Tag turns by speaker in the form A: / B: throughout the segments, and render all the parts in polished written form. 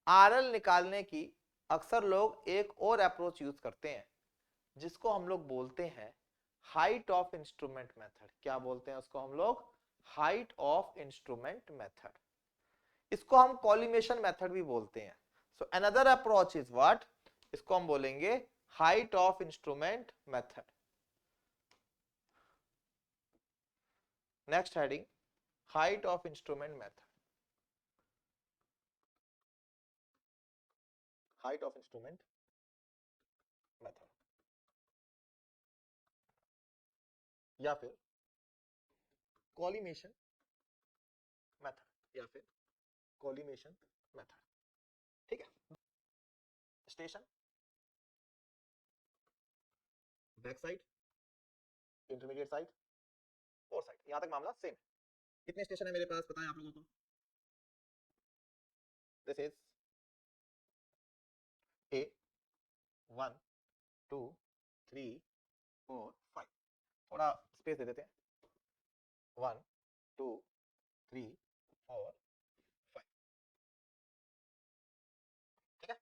A: RL निकालने की अक्सर लोग एक और अप्रोच यूज करते हैं जिसको हम लोग बोलते हैं हाइट ऑफ इंस्ट्रूमेंट मेथड। क्या बोलते हैं उसको हम लोग? Height of instrument method. इसको हम कॉलिमेशन मेथड भी बोलते हैं। So another approach is what? इसको हम बोलेंगे height of instrument method. Next heading, height of instrument method. Height of instrument method या फिर कॉलिमेशन मेथड या फिर कॉलिमेशन मेथड। ठीक है। Station, back side, intermediate side और साइड, यहां तक मामला सेम है। कितने स्टेशन है मेरे पास पता है आप लोगों को? This is a 1 2 3 4 5। थोड़ा स्पेस दे देते हैं। 1 2 3 4 5। ठीक है।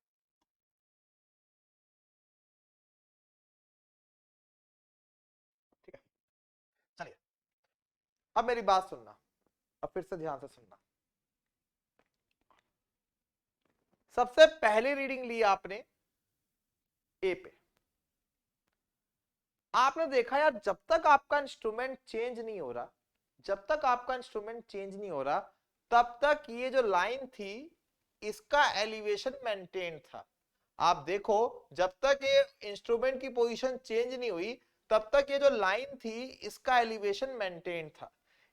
A: ठीक है, चलिए अब मेरी बात सुनना, अब फिर से ध्यान से सुनना। सबसे पहली रीडिंग ली आपने ए पे। आपने देखा यार, जब तक आपका इंस्ट्रूमेंट चेंज नहीं हो रहा, जब तक आपका इंस्ट्रूमेंट चेंज नहीं हो रहा, तब तक ये जो लाइन थी इसका एलिवेशन मेंटेन था। आप देखो, जब तक ये इंस्ट्रूमेंट की पोजीशन चेंज नहीं हुई तब तक ये जो लाइन थी इसका एलिवेशन मेंटेन था।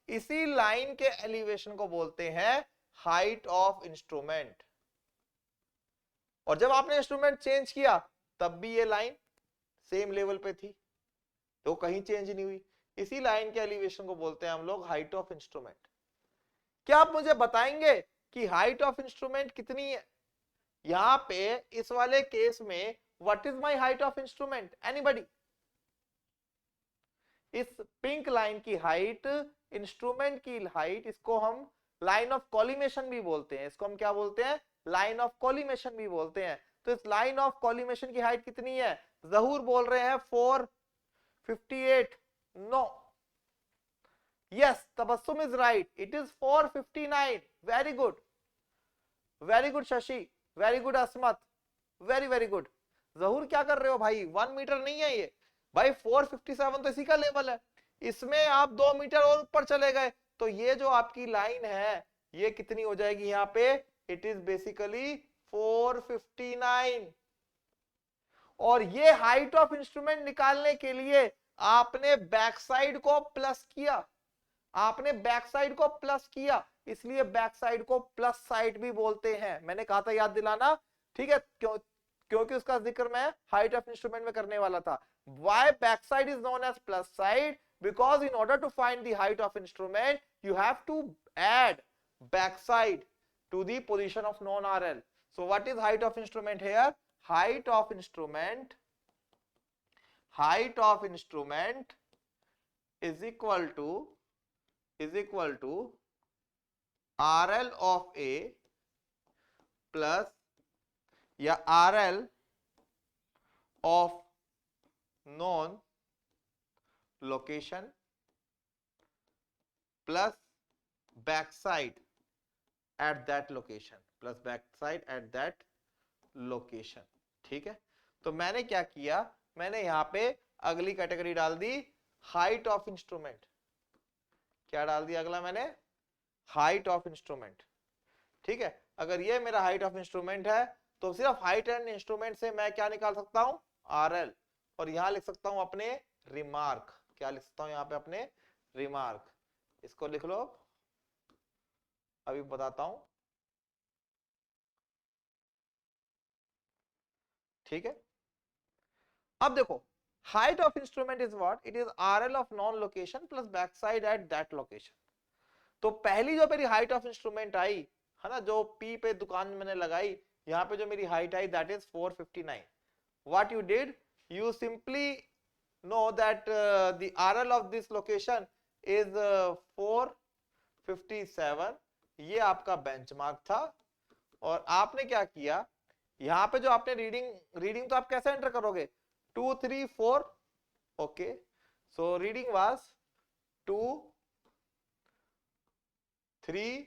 A: इसी लाइन के एलिवेशन को बोलते हैं हाइट ऑफ इंस्ट्रूमेंट। और जब आपने इंस्ट्रूमेंट चेंज किया तब भी ये लाइन सेम लेवल पे थी, तो कहीं चेंज नहीं हुई। इसी लाइन के एलिवेशन को बोलते हैं हम लोग हाइट ऑफ इंस्ट्रूमेंट। क्या आप मुझे बताएंगे कि हाइट ऑफ इंस्ट्रूमेंट कितनी है? यहां पे इस वाले केस में what is my height of instrument? Anybody? इस पिंक लाइन की हाइट, इंस्ट्रूमेंट की हाइट, इसको हम लाइन ऑफ कॉलिमेशन भी बोलते हैं। इसको हम क्या बोलते हैं? लाइन ऑफ कॉलिमेशन भी बोलते हैं। तो इस लाइन ऑफ कॉलिमेशन की हाइट कितनी है? जहूर बोल रहे हैं 458। No, yes, Tabassum is right, it is 459। Very good, very good Shashi, very good Asmat, very very good. Zahoor क्या कर रहे हो भाई? 1 मीटर नहीं है ये भाई, 457 तो इसी का लेवल है। इसमें आप 2 मीटर और ऊपर चले गए तो ये जो आपकी लाइन है ये कितनी हो जाएगी यहाँ पे? It is basically 459। और ये हाइट ऑफ इंस्ट्रूमेंट निकालने के लिए आपने बैक साइड को प्लस किया, आपने बैक साइड को प्लस किया, इसलिए बैक साइड को प्लस साइड भी बोलते हैं। मैंने कहा था याद दिलाना, ठीक है? क्योंकि उसका जिक्र मैं हाइट ऑफ इंस्ट्रूमेंट में करने वाला था। Why back side is known as plus side? Because in order to find the height of instrument you have to add back side to the position of non-RL. So what is height of instrument here? Height of instrument is equal to RL of A plus या RL of known location plus backside at that location, plus backside at that location। ठीक है, तो मैंने क्या किया, मैंने यहां पे अगली कैटेगरी डाल दी हाइट ऑफ इंस्ट्रूमेंट। क्या डाल दिया अगला मैंने? Height of instrument. ठीक है, अगर ये मेरा हाइट ऑफ इंस्ट्रूमेंट है तो सिर्फ हाइट एंड इंस्ट्रूमेंट से मैं क्या निकाल सकता हूं? RL। और यहां लिख सकता हूं अपने रिमार्क। क्या लिख सकता हूं यहां पे? अपने रिमार्क। इसको लिख लो, अभी बताता हूं। ठीक है, अब देखो, height of instrument is what? It is RL of non location plus back side at that location. तो पहली जो मेरी हाइट ऑफ इंस्ट्रूमेंट आई है ना, जो P पे दुकान मैंने लगाई, यहां पे जो मेरी height I that is 459। What you did, you simply know that the RL of this location is 457। ये आपका बेंचमार्क था और आपने क्या किया, यहाँ पे जो आपने रीडिंग तो आप कैसे एंटर करोगे, 2 3 4, ओके, सो रीडिंग वाज 2 3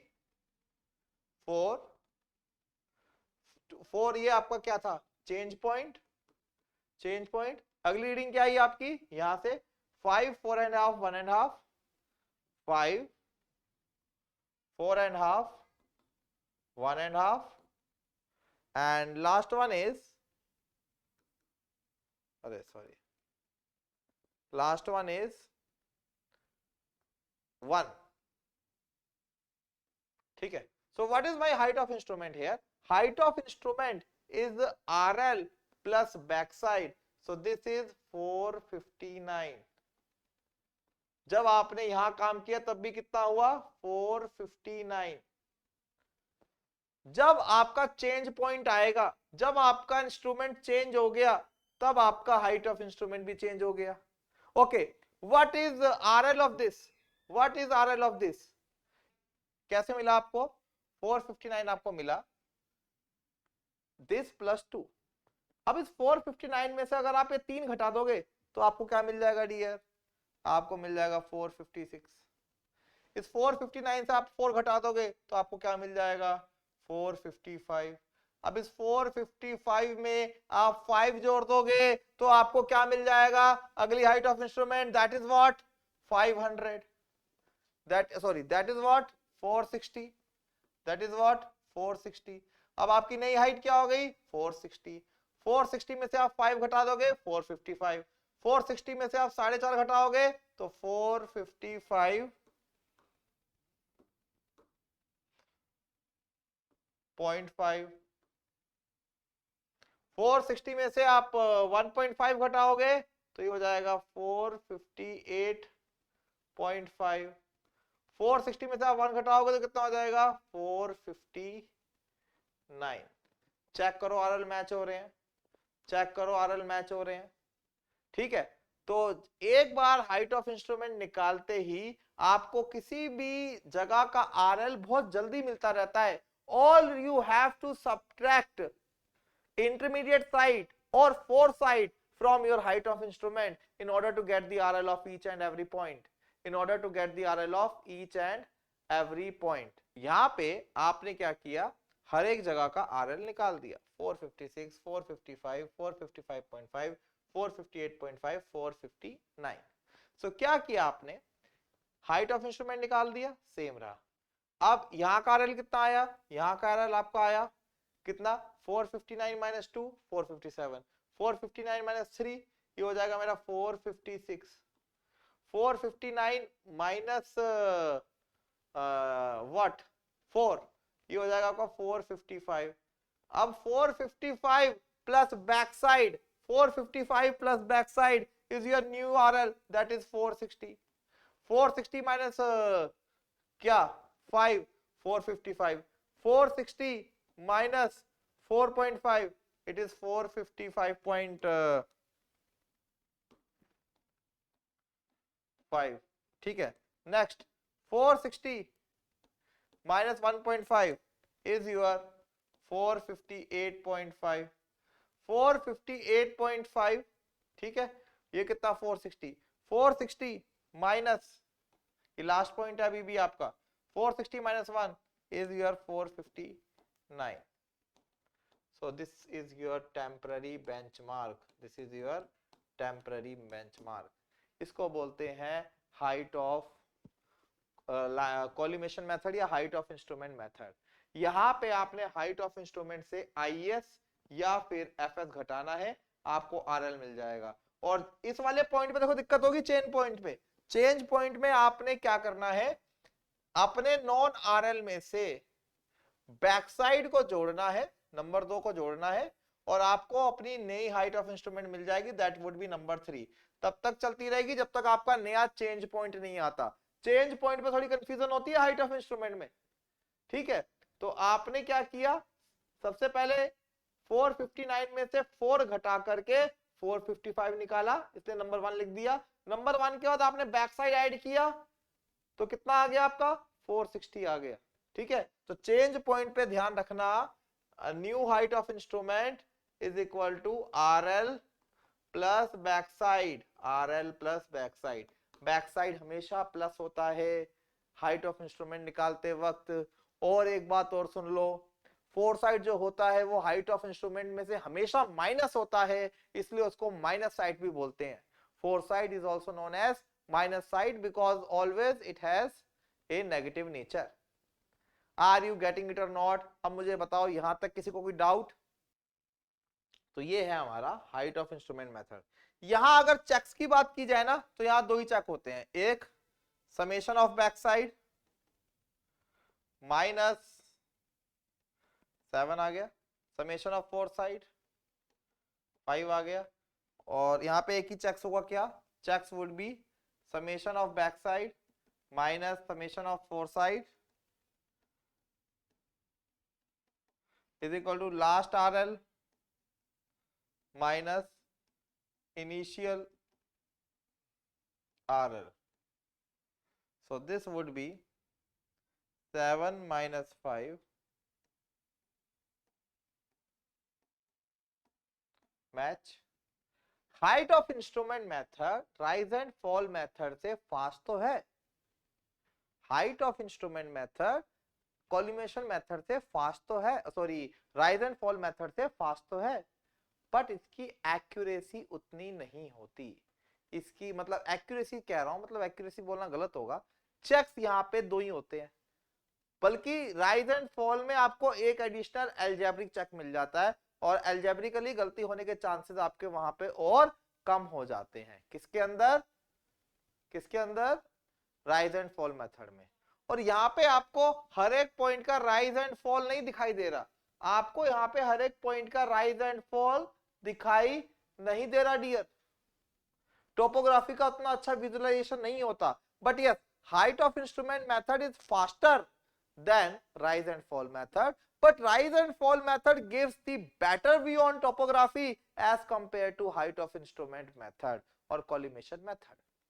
A: 4 4, ये आपका क्या था, चेंज पॉइंट। अगली रीडिंग क्या आई आपकी, यहां से 5 4.5 1.5, 5 4.5 1.5, and last one is, last one is 1, ठीक है। So what is my height of instrument here? Height of instrument is RL plus backside, so this is 459। जब आपने यहां काम किया तब भी कितना हुआ, 459। जब आपका चेंज पॉइंट आएगा, जब आपका इंस्ट्रूमेंट चेंज हो गया, तब आपका हाइट ऑफ इंस्ट्रूमेंट भी चेंज हो गया। Okay, what is RL of this, what is RL of this, कैसे मिला आपको, 459 आपको मिला, दिस प्लस 2। अब इस 459 में से अगर आप ये 3 घटा दोगे तो आपको क्या मिल जाएगा डियर, आपको मिल जाएगा 456। इस 459 से आप 4 घटा दोगे तो आपको क्या मिल जाएगा, 455। अब इस 455 में आप 5 जोड़ दोगे तो आपको क्या मिल जाएगा, अगली height of instrument, that is what, 500, that is what 460, that is what 460। अब आपकी नई हाइट क्या हो गई, 460। 460 में से आप 5 घटा दोगे 455, 460 में से आप 4.5 घटाओगे तो 455.5, 460 में से आप 1.5 घटाओगे तो ये हो जाएगा 458.5, 460 में से आप 1 घटाओगे तो कितना हो जाएगा, 459। चेक करो आरएल मैच हो रहे हैं, चेक करो आरएल मैच हो रहे हैं, ठीक है। तो एक बार हाइट ऑफ इंस्ट्रूमेंट निकालते ही आपको किसी भी जगह का आरएल बहुत जल्दी मिलता रहता है। All you have to subtract intermediate side or foresight from your height of instrument in order to get the RL of each and every point, in order to get the RL of each and every point। यहां पे आपने क्या किया, हर एक जगह का RL निकाल दिया, 456, 455, 455.5, 458.5, 459। सो क्या किया आपने, हाइट ऑफ इंस्ट्रूमेंट निकाल दिया, सेम रहा। अब यहां का RL कितना आया, यहां का RL आपका आया कितना, 459 माइनस 2 457, 459 माइनस 3 ये हो जाएगा मेरा 456, 459 माइनस व्हाट 4 ये हो जाएगा आपका 455। अब 455 plus back side, 455 plus back side is your new RL, that is 460। 460 minus क्या 5, 455, 460 minus 4.5, it is 455.5, ठीक है। नेक्स्ट 460 minus 1.5 is your 458.5, 458.5, ठीक है। ये कितना 460, 460 माइनस ये लास्ट पॉइंट है अभी भी आपका, 460 minus 1 is your 459। So this is your temporary benchmark, this is your temporary benchmark। इसको बोलते हैं हाइट ऑफ कॉलिमेशन मेथड या हाइट ऑफ इंस्ट्रूमेंट मेथड। यहाँ पे आपने हाइट ऑफ इंस्ट्रूमेंट से आईएस या फिर एफएस घटाना है, आपको आरएल मिल जाएगा। और इस वाले पॉइंट पे देखो दिक्कत होगी, चेन पॉइंट पे, चेंज पॉइंट में आपने क्या करना है, अपने नॉन आरएल में से बैक साइड को जोड़ना है, नंबर 2 को जोड़ना है, और आपको अपनी नई हाइट ऑफ इंस्ट्रूमेंट मिल जाएगी, दैट वुड बी नंबर 3। तब तक चलती रहेगी जब तक आपका नया चेंज पॉइंट नहीं आता। चेंज पॉइंट पे थोड़ी कंफ्यूजन होती है हाइट ऑफ इंस्ट्रूमेंट में, ठीक है। तो आपने क्या किया, सबसे पहले 459 में से 4 घटा करके 455 निकाला, इसलिए नंबर 1 लिख दिया। नंबर 1 के बाद आपने बैक साइड ऐड किया तो कितना आ गया आपका, 460 आ गया, ठीक है। तो चेंज पॉइंट पे ध्यान रखना new height of instrument is equal to RL plus back side, RL plus back side. Back side हमेशा प्लस होता है हाइट ऑफ इंस्ट्रूमेंट निकालते वक्त। और एक बात और सुन लो, फोर साइड जो होता है वो हाइट ऑफ इंस्ट्रूमेंट में से हमेशा माइनस होता है, इसलिए उसको माइनस साइड भी बोलते हैं। Fore side is also known as minus side because always it has a negative nature. Are you getting it or not? अब मुझे बताओ यहां तक किसी को कोई डाउट? तो ये है हमारा हाइट ऑफ इंस्ट्रूमेंट मेथड। यहां अगर चेक्स की बात की जाए ना, तो यहां दो ही चेक होते हैं, एक summation of back side minus 7 आ गया, समेशन ऑफ फोर साइड 5 आ गया, और यहां पे एक ही चेक्स होगा, क्या checks would be summation of back side minus summation of fore side is equal to last RL minus initial RL. So this would be 7 minus 5 match. Height of instrument method rise and fall method से fast तो है, height of instrument method collimation method से fast तो है, sorry rise and fall method से fast तो है, but इसकी एक्यूरेसी उतनी नहीं होती। इसकी मतलब एक्यूरेसी कह रहा हूं, मतलब एक्यूरेसी बोलना गलत होगा, चेक्स यहाँ पे दो ही होते हैं, बल्कि राइज एंड फॉल में आपको एक एडिशनल एल्जेब्रिक चेक मिल जाता है, और एल्जेब्रिकली गलती होने के चांसेस आपके वहां पे और कम हो जाते हैं। किसके अंदर? किसके अंदर? राइज एंड फॉल मेथड में। और यहाँ पे आपको हर एक पॉइंट का राइज एंड फॉल नहीं दिखाई दे रहा, आपको यहाँ पे हर एक पॉइंट का राइज एंड फॉल दिखाई नहीं दे रहा डियर। टोपोग्राफी का उतना अच्छा विजुअलाइजेशन नहीं होता, but yes height of instrument method is faster than rise and fall method, but rise and fall method gives the better view on topography as compared to height of instrument method or collimation method.